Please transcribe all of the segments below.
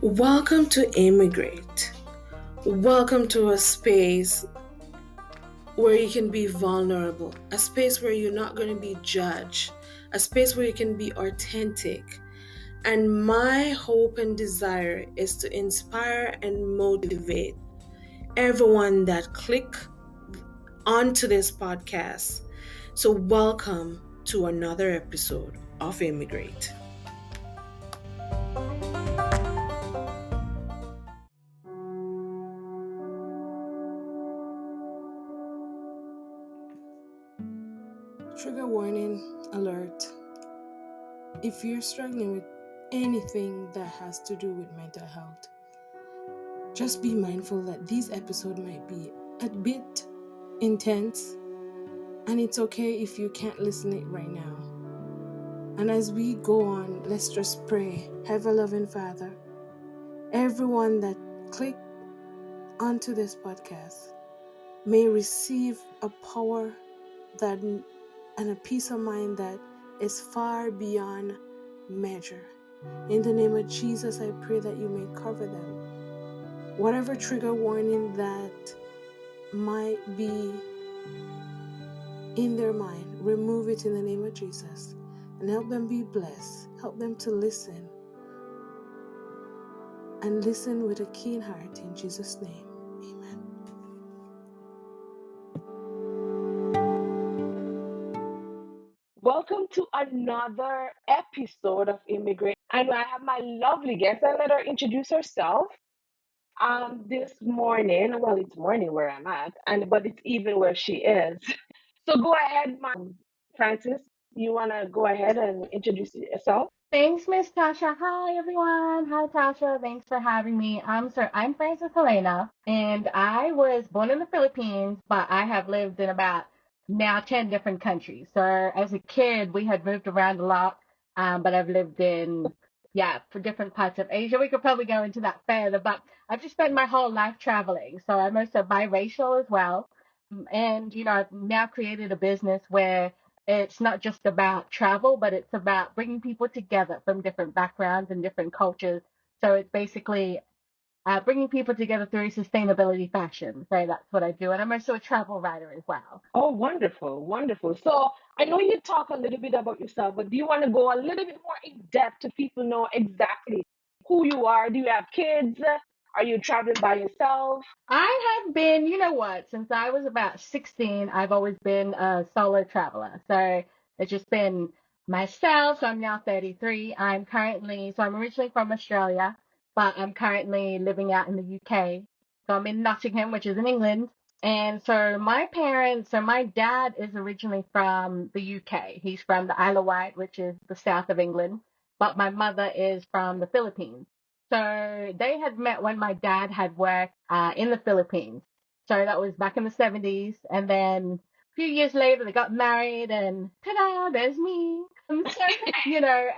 Welcome to Immigrate. Welcome to a space where you can be vulnerable, a space where you're not going to be judged, a space where you can be authentic. And my hope and desire is to inspire and motivate everyone that click onto this podcast. So, welcome to another episode of Immigrate. Trigger warning alert. If you're struggling with anything that has to do with mental health, just be mindful that these episodes might be a bit intense, and it's okay if you can't listen it right now. And as we go on, let's just pray. Heavenly loving Father, everyone that clicked onto this podcast may receive a power that and a peace of mind that is far beyond measure. In the name of Jesus, I pray that you may cover them. Whatever trigger warning that might be in their mind, remove it in the name of Jesus and help them be blessed. Help them to listen and listen with a keen heart in Jesus' name. Amen. Welcome to another episode of Immigrant. And I have my lovely guest. I'll let her introduce herself. This morning, well, it's morning where I'm at, but it's even where she is. So go ahead, Francis. You wanna go ahead and introduce yourself? Thanks, Miss Tasha. Hi, everyone. Hi, Tasha. Thanks for having me. I'm Francis Helena, and I was born in the Philippines, but I have lived in about now 10 different countries. So as a kid, we had moved around a lot, but I've lived in, yeah, for different parts of Asia. We could probably go into that further, but I've just spent my whole life traveling. So I'm also biracial as well. And, I've now created a business where it's not just about travel, but it's about bringing people together from different backgrounds and different cultures. So it's basically bringing people together through sustainability fashion. So that's what I do. And I'm also a travel writer as well. Oh, wonderful, wonderful. So I know you talk a little bit about yourself, but do you want to go a little bit more in depth to people know exactly who you are? Do you have kids? Are you traveling by yourself? I have been, you know what, since I was about 16, I've always been a solo traveler. So it's just been myself. So I'm now 33. I'm originally from Australia, but I'm currently living out in the UK. So I'm in Nottingham, which is in England. And so my dad is originally from the UK. He's from the Isle of Wight, which is the south of England. But my mother is from the Philippines. So they had met when my dad had worked in the Philippines. So that was back in the 70s. And then a few years later, they got married, and ta-da, there's me. So,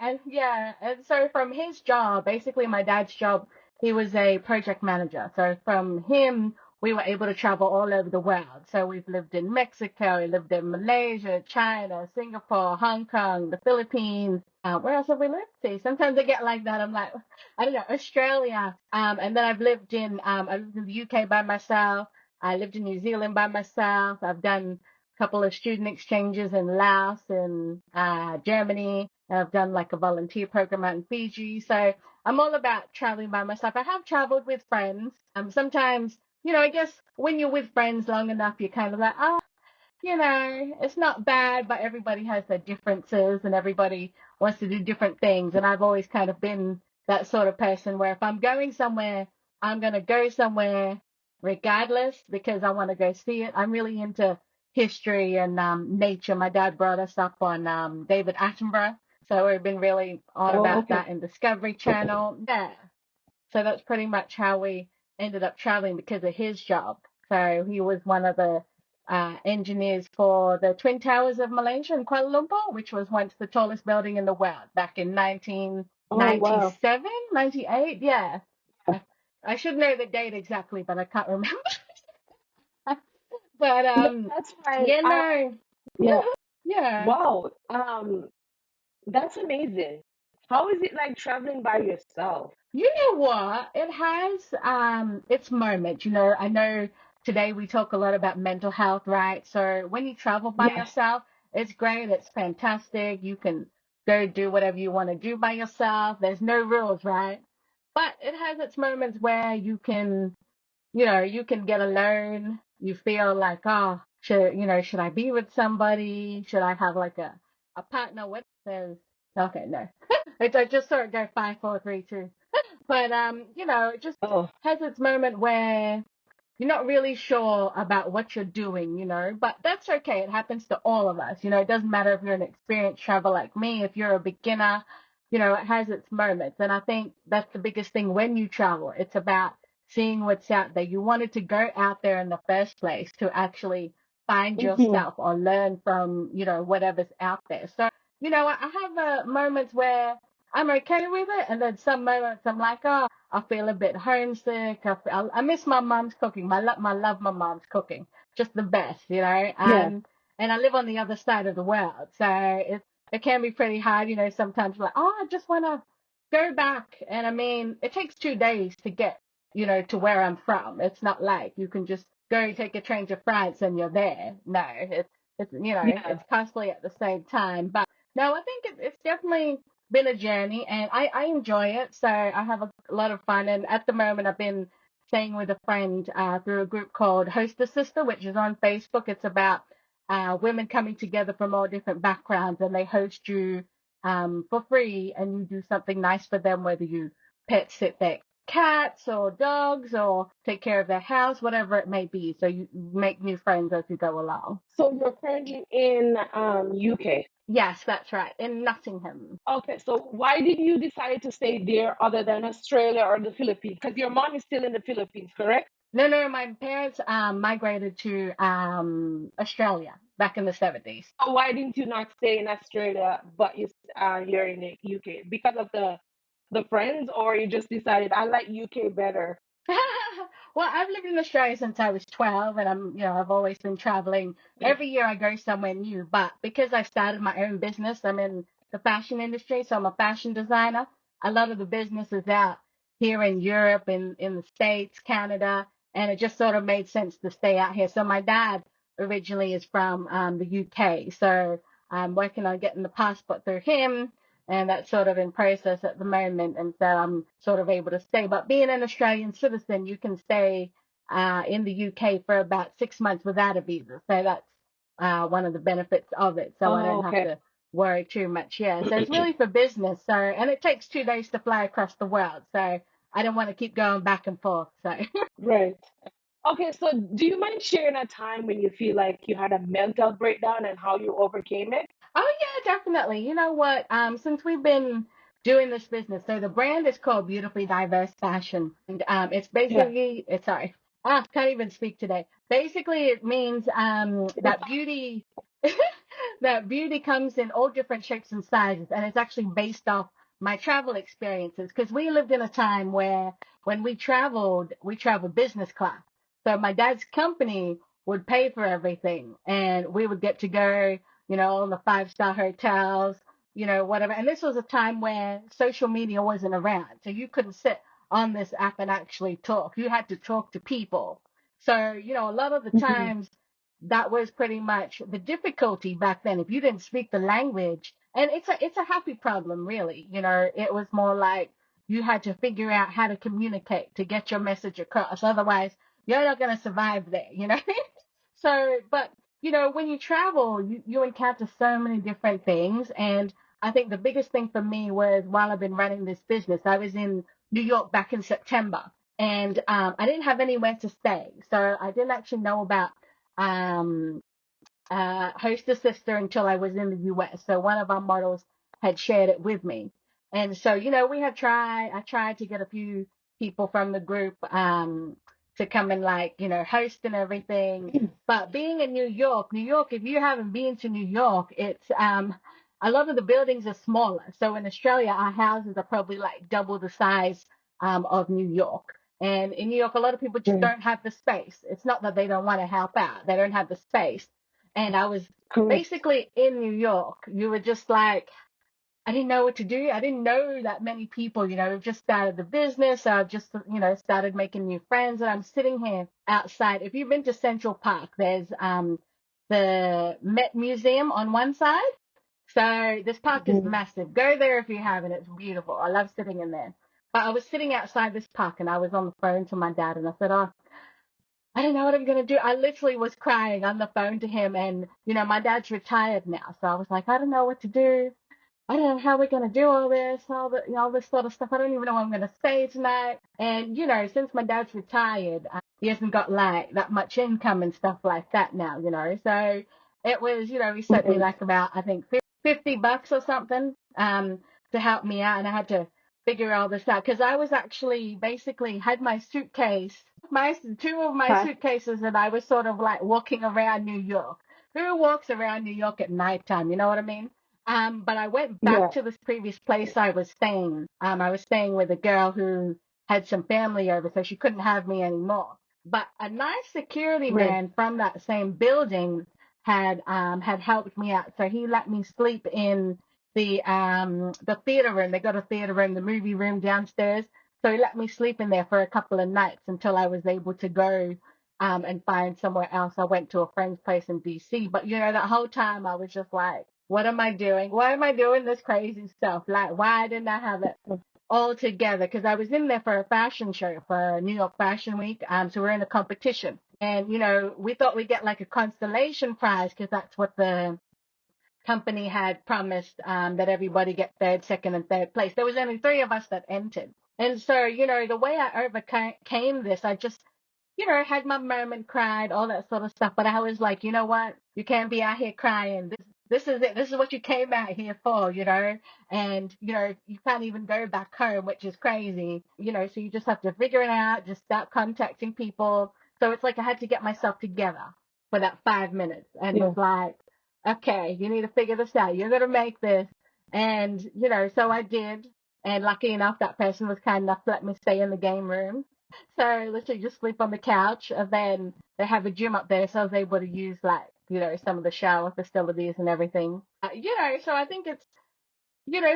and yeah. And so from his job, basically my dad's job, he was a project manager. So from him, we were able to travel all over the world. So we've lived in Mexico, we lived in Malaysia, China, Singapore, Hong Kong, the Philippines. Where else have we lived? See, sometimes I get like that. I'm like, I don't know, Australia. And then I lived in the UK by myself. I lived in New Zealand by myself. I've done a couple of student exchanges in Laos and Germany. And I've done like a volunteer program out in Fiji. So I'm all about traveling by myself. I have traveled with friends. Sometimes, I guess when you're with friends long enough, you're kind of like, it's not bad, but everybody has their differences and everybody wants to do different things. And I've always kind of been that sort of person where if I'm going somewhere, I'm going to go somewhere regardless because I want to go see it. I'm really into history and nature. My dad brought us up on David Attenborough. So we've been really on Oh, about okay. that in Discovery Channel. Yeah. So that's pretty much how we ended up traveling because of his job. So he was one of the engineers for the Twin Towers of Malaysia in Kuala Lumpur, which was once the tallest building in the world back in Oh, wow. 1997, 98. Yeah. I should know the date exactly, but I can't remember. But No, that's fine. yeah, no. Yeah. Yeah. Wow. That's amazing. How is it like traveling by yourself? You know what? It has its moments. You know, I know today we talk a lot about mental health, right? So when you travel by Yes. yourself, it's great, it's fantastic. You can go do whatever you want to do by yourself. There's no rules, right? But it has its moments where you can, you know, you can get alone. You feel like, oh, should I be with somebody? Should I have like a partner? What says? Okay, no. I just sort of go 5, 4, 3, 2. But you know, it just Oh. has its moment where you're not really sure about what you're doing, you know, but that's okay. It happens to all of us. You know, it doesn't matter if you're an experienced traveler like me, if you're a beginner, you know, it has its moments. And I think that's the biggest thing when you travel. It's about seeing what's out there. You wanted to go out there in the first place to actually find Hmm. yourself or learn from, you know, whatever's out there. So, you know, I have moments where I'm okay with it, and then some moments I'm like, oh, I feel a bit homesick. I miss my mom's cooking. I love my mom's cooking. Just the best, you know. Yeah. And I live on the other side of the world, so it can be pretty hard, you know. Sometimes like, oh, I just want to go back, and I mean, it takes 2 days to get, you know, to where I'm from. It's not like you can just go take a train to France and you're there. No, it's you know, Yeah. it's costly at the same time. But no, I think it's definitely been a journey, and I enjoy it. So I have a lot of fun. And at the moment, I've been staying with a friend through a group called Host a Sister, which is on Facebook. It's about women coming together from all different backgrounds, and they host you for free, and you do something nice for them, whether you pet sit their cats or dogs or take care of their house, whatever it may be. So you make new friends as you go along. So you're currently in UK. Yes, that's right, in Nottingham. Okay, so why did you decide to stay there other than Australia or the Philippines? Because your mom is still in the Philippines, correct? No, no, my parents migrated to Australia back in the 70s. So why didn't you not stay in Australia, but you're in the UK? Because of the friends, or you just decided I like UK better? Well, I've lived in Australia since I was 12, and I've always been traveling. Every year I go somewhere new, but because I started my own business, I'm in the fashion industry, so I'm a fashion designer. A lot of the business is out here in Europe, in the States, Canada, and it just sort of made sense to stay out here. So my dad originally is from the UK, so I'm working on getting the passport through him, and that's sort of in process at the moment, and so I'm sort of able to stay. But being an Australian citizen, you can stay in the UK for about 6 months without a visa, so that's one of the benefits of it. So I Oh, don't have okay. to worry too much. Yeah, so it's really for business. So and it takes 2 days to fly across the world, so I don't want to keep going back and forth. So. Right. Okay, so do you mind sharing a time when you feel like you had a mental breakdown and how you overcame it? Oh yeah, definitely. You know what? Since we've been doing this business, so the brand is called Beautifully Diverse Fashion, and it's Yeah. basically it's sorry, can't even speak today. Basically, it means that beauty that beauty comes in all different shapes and sizes, and it's actually based off my travel experiences because we lived in a time where when we traveled business class. So my dad's company would pay for everything, and we would get to go, you know, all the 5-star hotels, you know, whatever. And this was a time where social media wasn't around. So you couldn't sit on this app and actually talk. You had to talk to people. So, you know, a lot of the Mhm. times that was pretty much the difficulty back then. If you didn't speak the language, and it's a happy problem, really. You know, it was more like you had to figure out how to communicate to get your message across. Otherwise, you're not going to survive there, you know? So, but you know, when you travel, you encounter so many different things. And I think the biggest thing for me was while I've been running this business, I was in New York back in September, and I didn't have anywhere to stay. So I didn't actually know about um, host a sister until I was in the US. So one of our models had shared it with me. And so, you know, I tried to get a few people from the group to come and like, you know, host and everything. But being in New York, if you haven't been to New York, it's a lot of the buildings are smaller. So in Australia, our houses are probably like double the size of New York. And in New York, a lot of people just Right. don't have the space. It's not that they don't want to help out, they don't have the space. And I was Correct. basically in New York. You were just like, I didn't know what to do. I didn't know that many people, have just started the business. I've just, started making new friends. And I'm sitting here outside. If you've been to Central Park, there's the Met Museum on one side. So this park is Mhm. massive. Go there if you haven't. It's beautiful. I love sitting in there. But I was sitting outside this park and I was on the phone to my dad and I said, oh, I don't know what I'm going to do. I literally was crying on the phone to him. And, my dad's retired now. So I was like, I don't know what to do. I don't know how we're gonna do all this sort of stuff. I don't even know what I'm gonna say tonight. And since my dad's retired, he hasn't got like that much income and stuff like that now. So it was, he sent me Mhm. like about I think $50 or something to help me out, and I had to figure all this out because I was actually basically had my suitcase, my two of my Huh? suitcases, and I was sort of like walking around New York. Who walks around New York at nighttime? You know what I mean? But I went back Yeah. to this previous place I was staying. I was staying with a girl who had some family over, so she couldn't have me anymore. But a nice security Right. man from that same building had helped me out. So he let me sleep in the theater room. They got a theater room, the movie room downstairs. So he let me sleep in there for a couple of nights until I was able to go and find somewhere else. I went to a friend's place in DC. But that whole time I was just like, what am I doing? Why am I doing this crazy stuff? Like, why didn't I have it all together? Because I was in there for a fashion show for New York Fashion Week. So we're in a competition. And, we thought we'd get like a constellation prize because that's what the company had promised that everybody get third, second, and third place. There was only three of us that entered. And so, the way I overcame this, I just had my moment, cried, all that sort of stuff. But I was like, you know what? You can't be out here crying. This is it. This is what you came out here for, And, you can't even go back home, which is crazy, so you just have to figure it out, just start contacting people. So it's like I had to get myself together for that 5 minutes and Yeah. was like, okay, you need to figure this out. You're going to make this. And, so I did. And lucky enough, that person was kind enough to let me stay in the game room. So literally just sleep on the couch, and then they have a gym up there, so I was able to use like some of the shower facilities and everything. So I think it's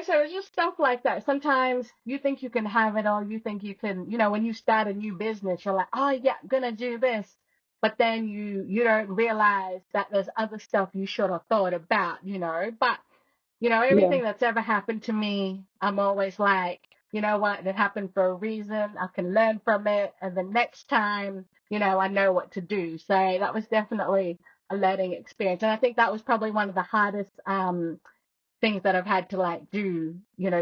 so it's just stuff like that. Sometimes you think you can have it all, you think you can, when you start a new business, you're like, oh yeah, I'm gonna do this, but then you don't realize that there's other stuff you should have thought about, But Yeah. everything that's ever happened to me, I'm always like, you know what, it happened for a reason. I can learn from it. And the next time, I know what to do. So that was definitely a learning experience. And I think that was probably one of the hardest things that I've had to like do,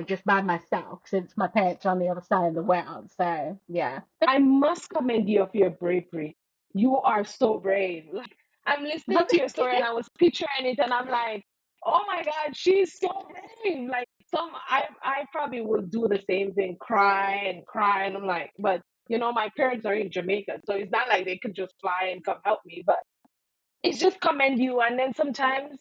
just by myself since my parents are on the other side of the world. So yeah. I must commend you of your bravery. You are so brave. Like I'm listening to your story and I was picturing it and I'm like, oh my God, she's so brave. Like I probably would do the same thing, cry and I'm like, but my parents are in Jamaica, so it's not like they could just fly and come help me. But it's just commend you. And then sometimes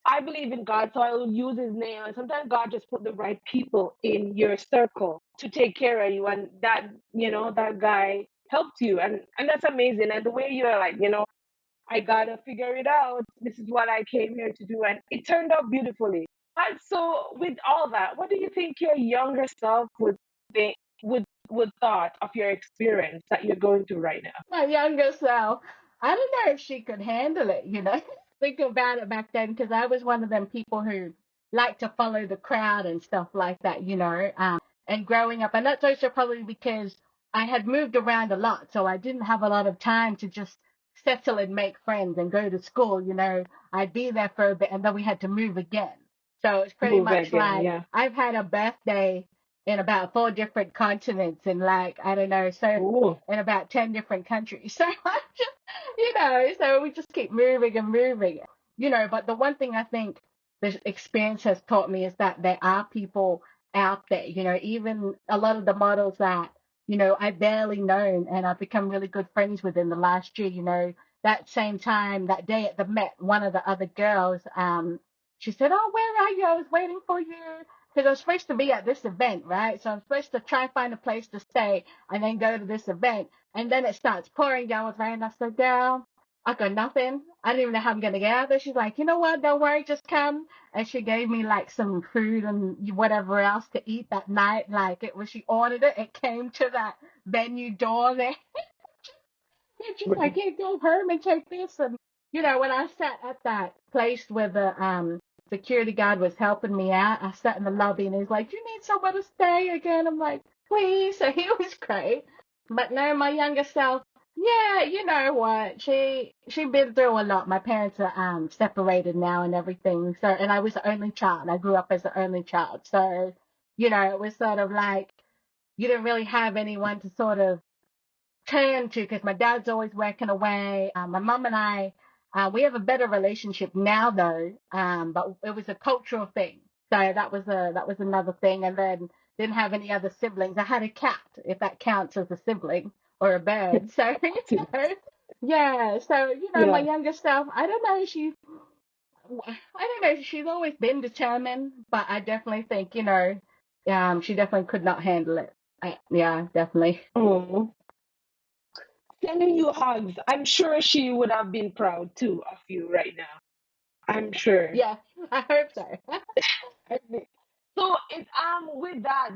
I believe in God, so I will use his name. And sometimes God just put the right people in your circle to take care of you. And that guy helped you. And that's amazing. And the way you're like, I gotta figure it out. This is what I came here to do. And it turned out beautifully. And so with all that, what do you think your younger self think would thought of your experience that you're going through right now? My younger self, I don't know if she could handle it, Think about it back then, because I was one of them people who like to follow the crowd and stuff like that, and growing up. And that's also probably because I had moved around a lot, so I didn't have a lot of time to just settle and make friends and go to school, I'd be there for a bit and then we had to move again. So it's pretty Move much again, like yeah. I've had a birthday in about four different continents and like, I don't know, so Ooh. in about 10 different countries. So I just, so we just keep moving and moving, but the one thing I think this experience has taught me is that there are people out there, even a lot of the models that, I barely known and I've become really good friends with in the last year, that same time, that day at the Met, one of the other girls, she said, oh, where are you? I was waiting for you because I was supposed to be at this event, right? So I'm supposed to try and find a place to stay and then go to this event. And then it starts pouring down with rain. I said, girl, I go, nothing. I don't even know how I'm gonna get out there. She's like, you know what? Don't worry, just come. And she gave me like some food and whatever else to eat that night. Like it was, she ordered it. It came to that venue door there. And she's like, Right. here, go home and take this. And when I sat at that place where the security guard was helping me out, I sat in the lobby and he's like, you need somewhere to stay again? I'm like, please. So he was great. But no, my younger self, yeah, you know what? She been through a lot. My parents are separated now and everything. So and I was the only child. I grew up as the only child. So, it was sort of like you didn't really have anyone to sort of turn to because my dad's always working away. My mom and I, we have a better relationship now though, but it was a cultural thing. So that was another thing. And then didn't have any other siblings. I had a cat, if that counts as a sibling or a bird. So know, yeah. So my Yeah. younger self, I don't know. I don't know. She's always been determined, but I definitely think she definitely could not handle it. Yeah, definitely. Mm. Sending you hugs. I'm sure she would have been proud too of you right now. I'm sure. Yeah, I hope so. So it with that,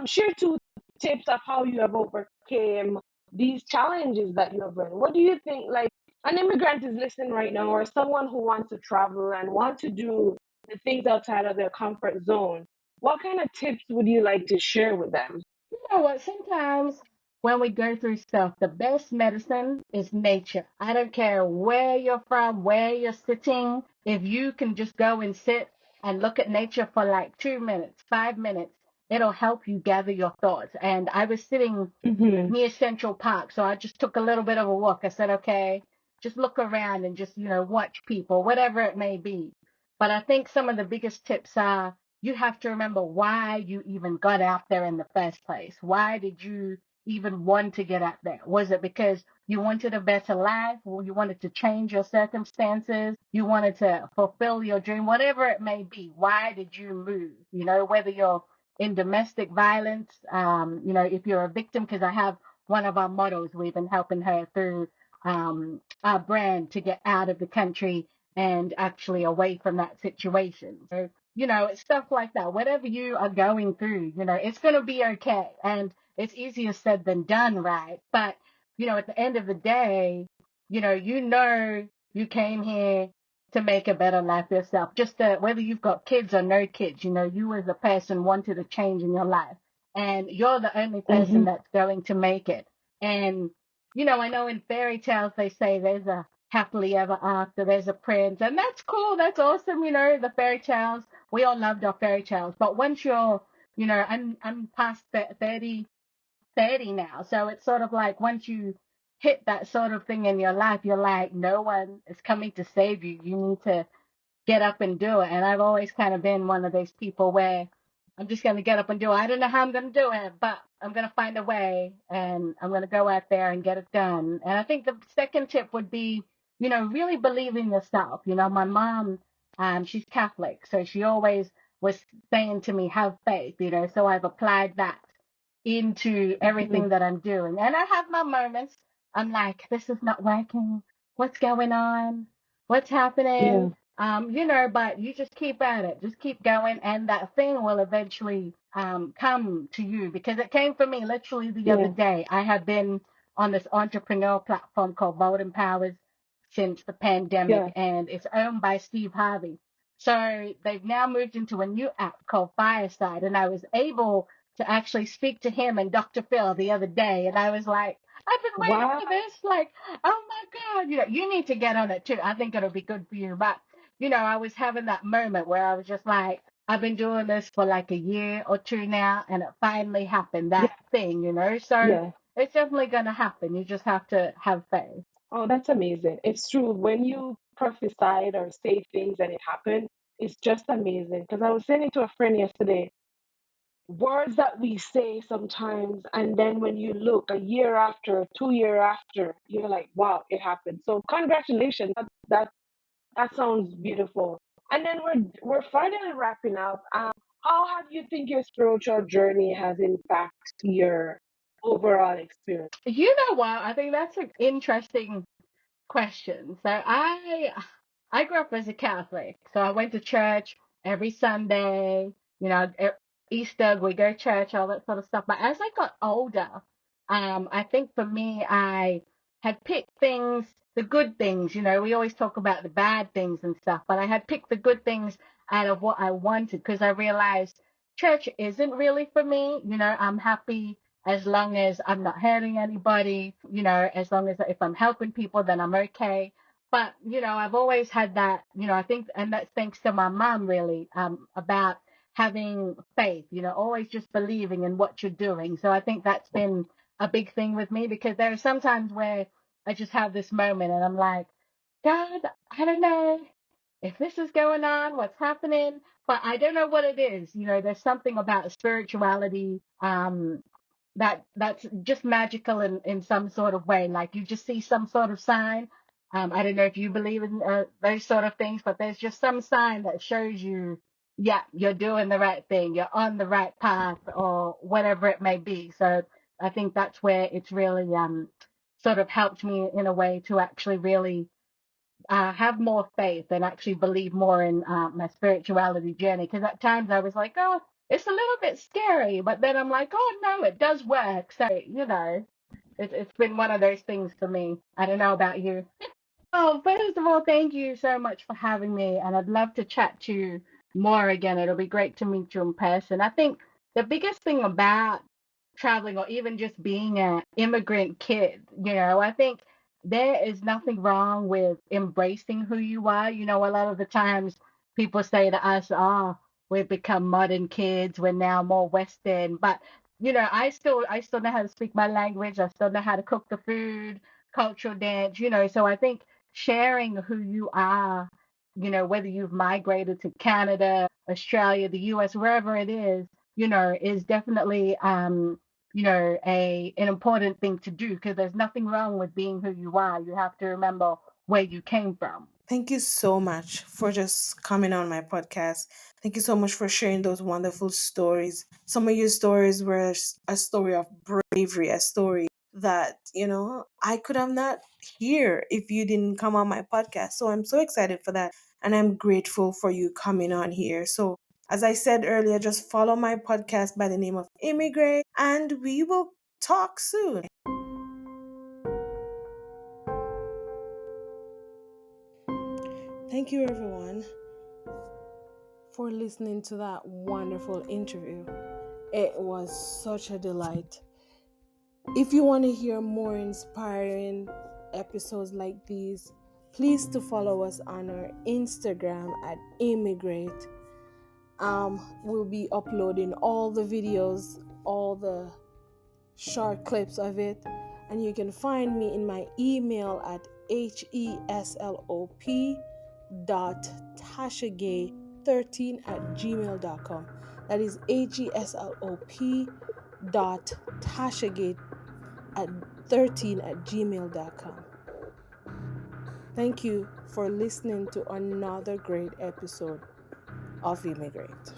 share two tips of how you have overcame these challenges that you have run. What do you think, like an immigrant is listening right now, or someone who wants to travel and want to do the things outside of their comfort zone? What kind of tips would you like to share with them? You know what? Sometimes when we go through stuff, the best medicine is nature. I don't care where you're from, where you're sitting. If you can just go and sit and look at nature for like 2 minutes, 5 minutes, it'll help you gather your thoughts. And I was sitting Mm-hmm. near Central Park. So I just took a little bit of a walk. I said, okay, just look around and just, watch people, whatever it may be. But I think some of the biggest tips are you have to remember why you even got out there in the first place. Why did you even want to get out there? Was it because you wanted a better life, or you wanted to change your circumstances? You wanted to fulfill your dream, whatever it may be. Why did you move? Whether you're in domestic violence, if you're a victim, because I have one of our models, we've been helping her through our brand to get out of the country and actually away from that situation. So, it's stuff like that. Whatever you are going through, it's going to be okay. And it's easier said than done, right? But, at the end of the day, you came here to make a better life yourself. Just whether you've got kids or no kids, you as a person wanted a change in your life, and you're the only person Mm-hmm. that's going to make it. And I know in fairy tales they say there's a happily ever after, there's a prince, and that's cool, that's awesome. The fairy tales, we all loved our fairy tales. But once you're, I'm past 30 now. So it's sort of like once you hit that sort of thing in your life, you're like, no one is coming to save you. You need to get up and do it. And I've always kind of been one of those people where I'm just going to get up and do it. I don't know how I'm going to do it, but I'm going to find a way and I'm going to go out there and get it done. And I think the second tip would be, really believe in yourself. My mom, she's Catholic, so she always was saying to me, have faith, so I've applied that into Mm-hmm. everything that I'm doing. And I have my moments. I'm like, this is not working. What's going on? What's happening? Yeah. But you just keep at it, just keep going, and that thing will eventually come to you because it came for me literally the other Yeah. day. I have been on this entrepreneur platform called Bold Empowers since the pandemic, Yeah. and it's owned by Steve Harvey. So they've now moved into a new app called Fireside, and I was able to actually speak to him and Dr. Phil the other day, and I was like, I've been waiting Wow. for this. Like, oh my God, you need to get on it too. I think it'll be good for you. But I was having that moment where I was just like, I've been doing this for like a year or two now, and it finally happened, Yeah. that thing. So Yeah. it's definitely going to happen. You just have to have faith. Oh, that's amazing. It's true. When you prophesied or say things and it happened, it's just amazing. Because I was saying it to a friend yesterday, words that we say sometimes, and then when you look a year after, 2 year after, you're like, wow, it happened. So congratulations. That sounds beautiful. And then we're finally wrapping up. How have you think your spiritual journey has impacted your overall experience? You know what? I think that's an interesting question. So I grew up as a Catholic, so I went to church every Sunday. You know, Easter we go to church, all that sort of stuff. But as I got older, I think for me, I had picked things, the good things. You know, we always talk about the bad things and stuff, but I had picked the good things out of what I wanted because I realized church isn't really for me. You know, I'm happy as long as I'm not hurting anybody, you know, as long as if I'm helping people, then I'm okay. But, you know, I've always had that, you know, I think, and that's thanks to my mom really, about having faith, you know, always just believing in what you're doing. So I think that's been a big thing with me because there are some times where I just have this moment and I'm like, God, I don't know if this is going on, what's happening, but I don't know what it is. You know, there's something about spirituality, that's just magical in some sort of way. Like you just see some sort of sign. I don't know if you believe in those sort of things, but there's just some sign that shows you, yeah, you're doing the right thing, you're on the right path, or whatever it may be. So I think that's where it's really sort of helped me in a way to actually really have more faith and actually believe more in my spirituality journey. Because at times I was like, oh, it's a little bit scary, but then I'm like, oh no, it does work. So you know, it's been one of those things for me. I don't know about you. Oh, first of all, thank you so much for having me, and I'd love to chat to you more again. It'll be great to meet you in person. I think the biggest thing about traveling or even just being an immigrant kid, you know, I think there is nothing wrong with embracing who you are. You know, a lot of the times people say to us, oh, we've become modern kids, we're now more Western. But, you know, I still know how to speak my language, I still know how to cook the food, cultural dance, you know, so I think sharing who you are, you know, whether you've migrated to Canada, Australia, the US, wherever it is definitely you know, an important thing to do because there's nothing wrong with being who you are. You have to remember where you came from. Thank you so much for just coming on my podcast. Thank you so much for sharing those wonderful stories. Some of your stories were a story of bravery, a story that, I could have not hear if you didn't come on my podcast. So I'm so excited for that. And I'm grateful for you coming on here. So as I said earlier, just follow my podcast by the name of Immigrate and we will talk soon. Thank you, everyone, for listening to that wonderful interview. It was such a delight. If you want to hear more inspiring episodes like these, please to follow us on our Instagram at Immigrate. We'll be uploading all the videos, all the short clips of it, and you can find me in my email at heslop.tashagay13@gmail.com. That is heslop.13@gmail.com. Thank you for listening to another great episode of Immigrate.